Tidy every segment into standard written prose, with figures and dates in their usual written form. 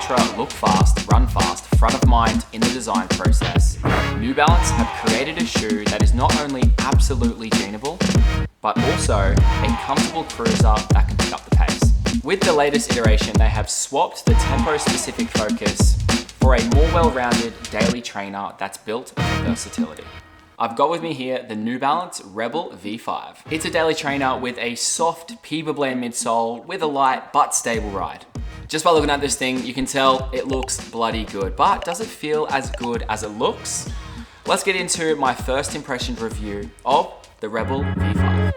mantra, look fast, run fast, front of mind in the design process, New Balance have created a shoe that is not only absolutely jeanable, but also a comfortable cruiser that can pick up the pace. With the latest iteration, they have swapped the tempo-specific focus for a more well-rounded daily trainer that's built for versatility. I've got with me here the New Balance Rebel V5. It's a daily trainer with a soft Peba blend midsole with a light but stable ride. Just by looking at this thing, you can tell it looks bloody good, but does it feel as good as it looks? Let's get into my first impression review of the Rebel V5.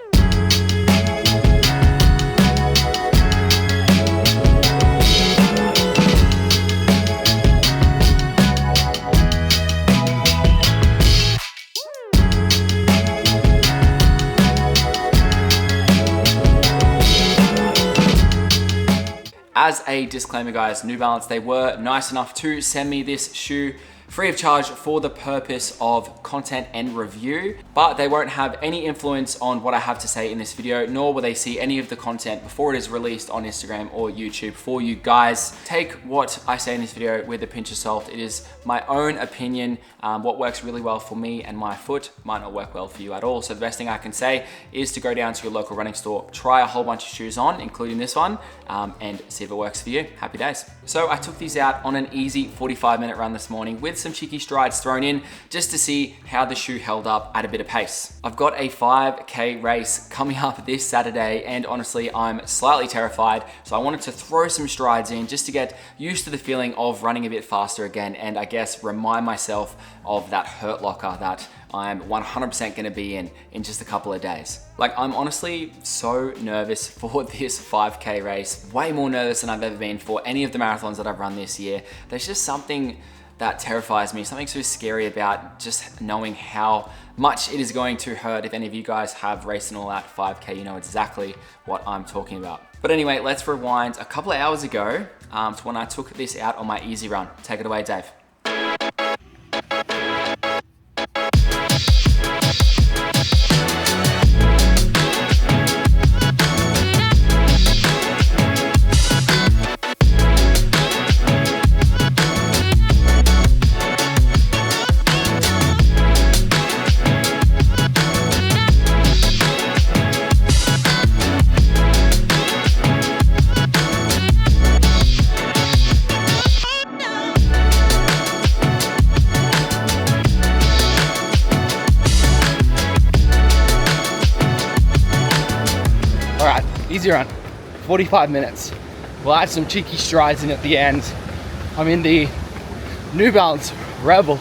As a disclaimer guys, New Balance, they were nice enough to send me this shoe free of charge for the purpose of content and review, but they won't have any influence on what I have to say in this video, nor will they see any of the content before it is released on Instagram or YouTube for you guys. Take what I say in this video with a pinch of salt. It is my own opinion. What works really well for me and my foot might not work well for you at all. So the best thing I can say is to go down to your local running store, try a whole bunch of shoes on, including this one, and see if it works for you. Happy days. So I took these out on an easy 45-minute run this morning with some cheeky strides thrown in just to see how the shoe held up at a bit of pace. I've got a 5K race coming up this Saturday, and honestly, I'm slightly terrified. So I wanted to throw some strides in just to get used to the feeling of running a bit faster again, and I guess remind myself of that hurt locker that I'm 100% gonna be in just a couple of days. Like, I'm honestly so nervous for this 5K race, way more nervous than I've ever been for any of the marathons that I've run this year. There's just something that terrifies me, something so scary about just knowing how much it is going to hurt. If any of you guys have raced an all-out 5K, you know exactly what I'm talking about. But anyway, let's rewind a couple of hours ago to when I took this out on my easy run. Take it away, Dave. All right, easy run, 45 minutes. We'll add some cheeky strides in at the end. I'm in the New Balance Rebel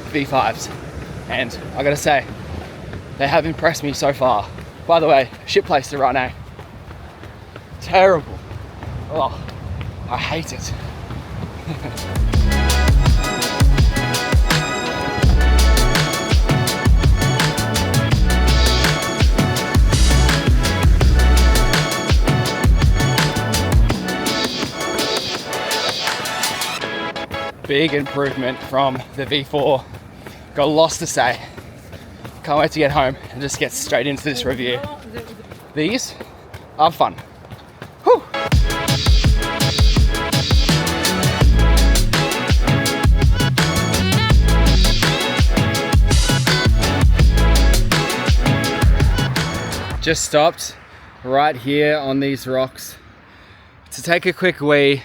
V5s, and I gotta say, they have impressed me so far. By the way, shit place to run, eh? Terrible. Oh, I hate it. Big improvement from the V4. Got lots to say. Can't wait to get home and just get straight into this review. These are fun. Whew. Just stopped right here on these rocks to take a quick wee.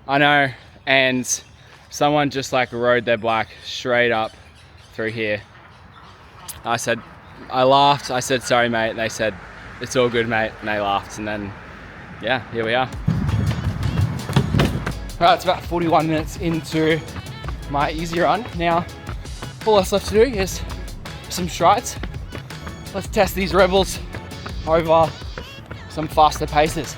I know, and someone just like rode their bike straight up through here. I laughed, I said, sorry mate, and they said, it's all good mate, and they laughed, and then, yeah, here we are. All right, it's about 41 minutes into my easy run. Now, all that's left to do is some strides. Let's test these Rebels over some faster paces.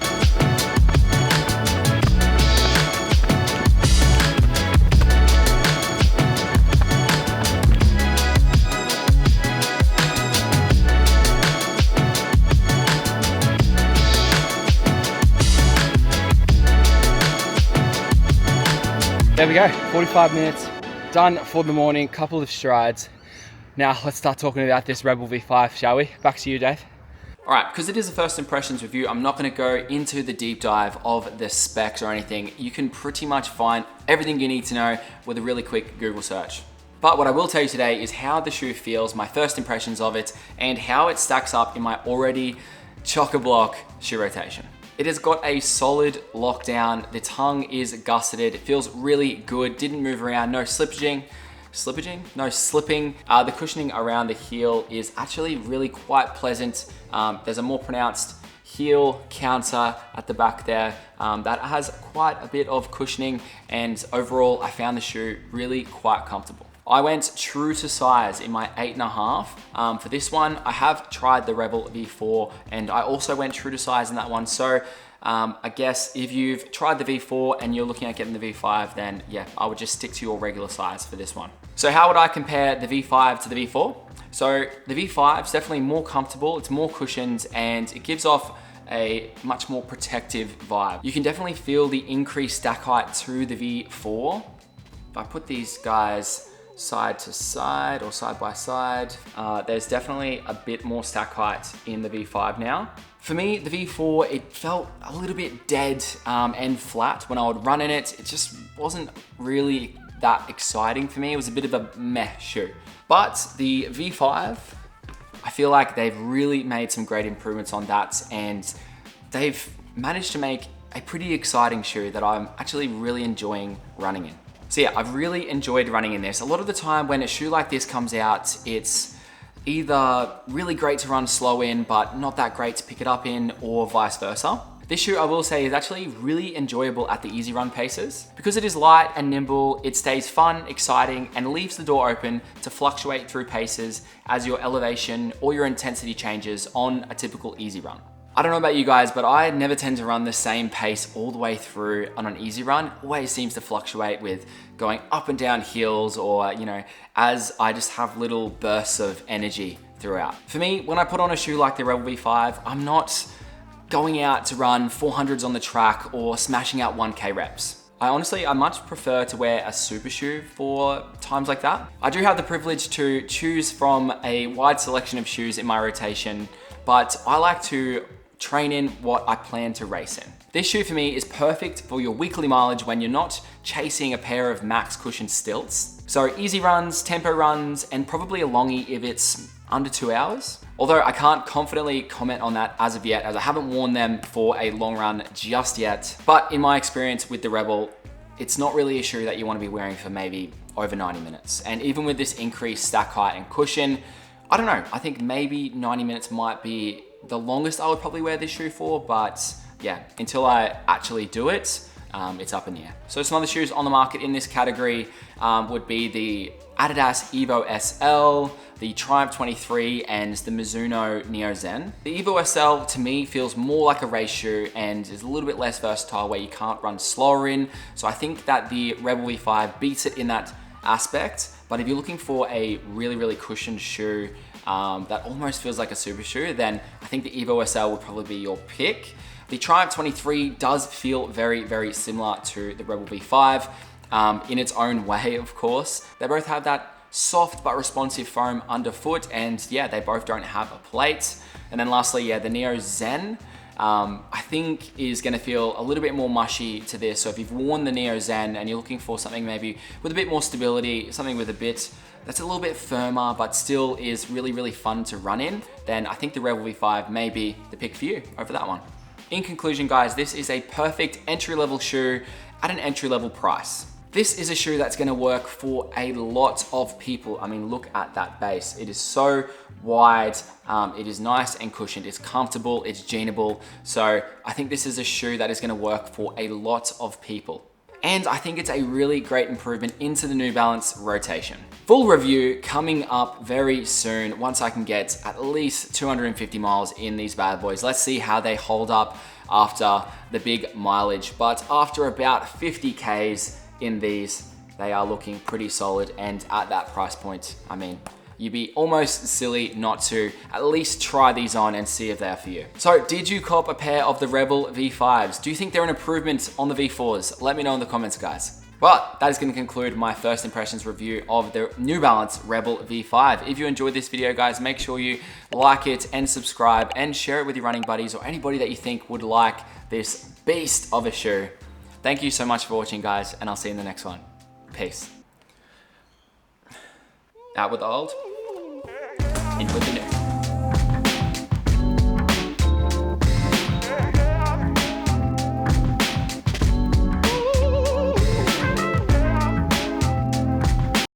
There we go, 45 minutes, done for the morning, couple of strides. Now let's start talking about this Rebel V5, shall we? Back to you, Dave. All right, because it is a first impressions review, I'm not gonna go into the deep dive of the specs or anything. You can pretty much find everything you need to know with a really quick Google search. But what I will tell you today is how the shoe feels, my first impressions of it, and how it stacks up in my already chock-a-block shoe rotation. It has got a solid lockdown. The tongue is gusseted. It feels really good. Didn't move around. No slipping. No slipping. The cushioning around the heel is actually really quite pleasant. There's a more pronounced heel counter at the back there that has quite a bit of cushioning, and overall I found the shoe really quite comfortable. I went true to size in my 8.5. For this one, I have tried the Rebel V4 and I also went true to size in that one. So I guess if you've tried the V4 and you're looking at getting the V5, then yeah, I would just stick to your regular size for this one. So how would I compare the V5 to the V4? So the V5 is definitely more comfortable, it's more cushioned, and it gives off a much more protective vibe. You can definitely feel the increased stack height to the V4. If I put these guys side to side or side by side, there's definitely a bit more stack height in the V5 now. For me, the V4, it felt a little bit dead and flat when I would run in it. It just wasn't really that exciting for me. It was a bit of a meh shoe. But the V5, I feel like they've really made some great improvements on that, and they've managed to make a pretty exciting shoe that I'm actually really enjoying running in. So yeah, I've really enjoyed running in this. A lot of the time when a shoe like this comes out, it's either really great to run slow in, but not that great to pick it up in, or vice versa. This shoe, I will say, is actually really enjoyable at the easy run paces. Because it is light and nimble, it stays fun, exciting, and leaves the door open to fluctuate through paces as your elevation or your intensity changes on a typical easy run. I don't know about you guys, but I never tend to run the same pace all the way through on an easy run. It always seems to fluctuate with going up and down hills, or, you know, as I just have little bursts of energy throughout. For me, when I put on a shoe like the Rebel V5, I'm not going out to run 400s on the track or smashing out 1K reps. I much prefer to wear a super shoe for times like that. I do have the privilege to choose from a wide selection of shoes in my rotation, but I like to train in what I plan to race in. This shoe for me is perfect for your weekly mileage when you're not chasing a pair of max cushion stilts. So easy runs, tempo runs, and probably a longie if it's under 2 hours. Although I can't confidently comment on that as of yet, as I haven't worn them for a long run just yet. But in my experience with the Rebel, it's not really a shoe that you want to be wearing for maybe over 90 minutes. And even with this increased stack height and cushion, I don't know, I think maybe 90 minutes might be the longest I would probably wear this shoe for, but yeah, until I actually do it, it's up in the air. So some other shoes on the market in this category would be the Adidas Evo SL, the Triumph 23, and the Mizuno Neo Zen. The Evo SL to me feels more like a race shoe and is a little bit less versatile where you can't run slower in. So I think that the Rebel V5 beats it in that aspect. But if you're looking for a really, really cushioned shoe that almost feels like a super shoe, then I think the Evo SL would probably be your pick. The Triumph 23 does feel very, very similar to the Rebel V5 in its own way, of course. They both have that soft but responsive foam underfoot, and yeah, they both don't have a plate. And then lastly, yeah, the Neo Zen, I think is gonna feel a little bit more mushy to this. So if you've worn the Neo Zen and you're looking for something maybe with a bit more stability, something with a bit that's a little bit firmer but still is really, really fun to run in, then I think the Rebel V5 may be the pick for you over that one. In conclusion, guys, this is a perfect entry-level shoe at an entry-level price. This is a shoe that's gonna work for a lot of people. I mean, look at that base. It is so wide, it is nice and cushioned, it's comfortable, it's jeanable. So I think this is a shoe that is gonna work for a lot of people. And I think it's a really great improvement into the New Balance rotation. Full review coming up very soon once I can get at least 250 miles in these bad boys. Let's see how they hold up after the big mileage. But after about 50 Ks in these, they are looking pretty solid. And at that price point, I mean, you'd be almost silly not to at least try these on and see if they're for you. So did you cop a pair of the Rebel V5s? Do you think they're an improvement on the V4s? Let me know in the comments, guys. But that is going to conclude my first impressions review of the New Balance Rebel V5. If you enjoyed this video, guys, make sure you like it and subscribe and share it with your running buddies or anybody that you think would like this beast of a shoe. Thank you so much for watching, guys, and I'll see you in the next one. Peace. Out with the old, in with the new.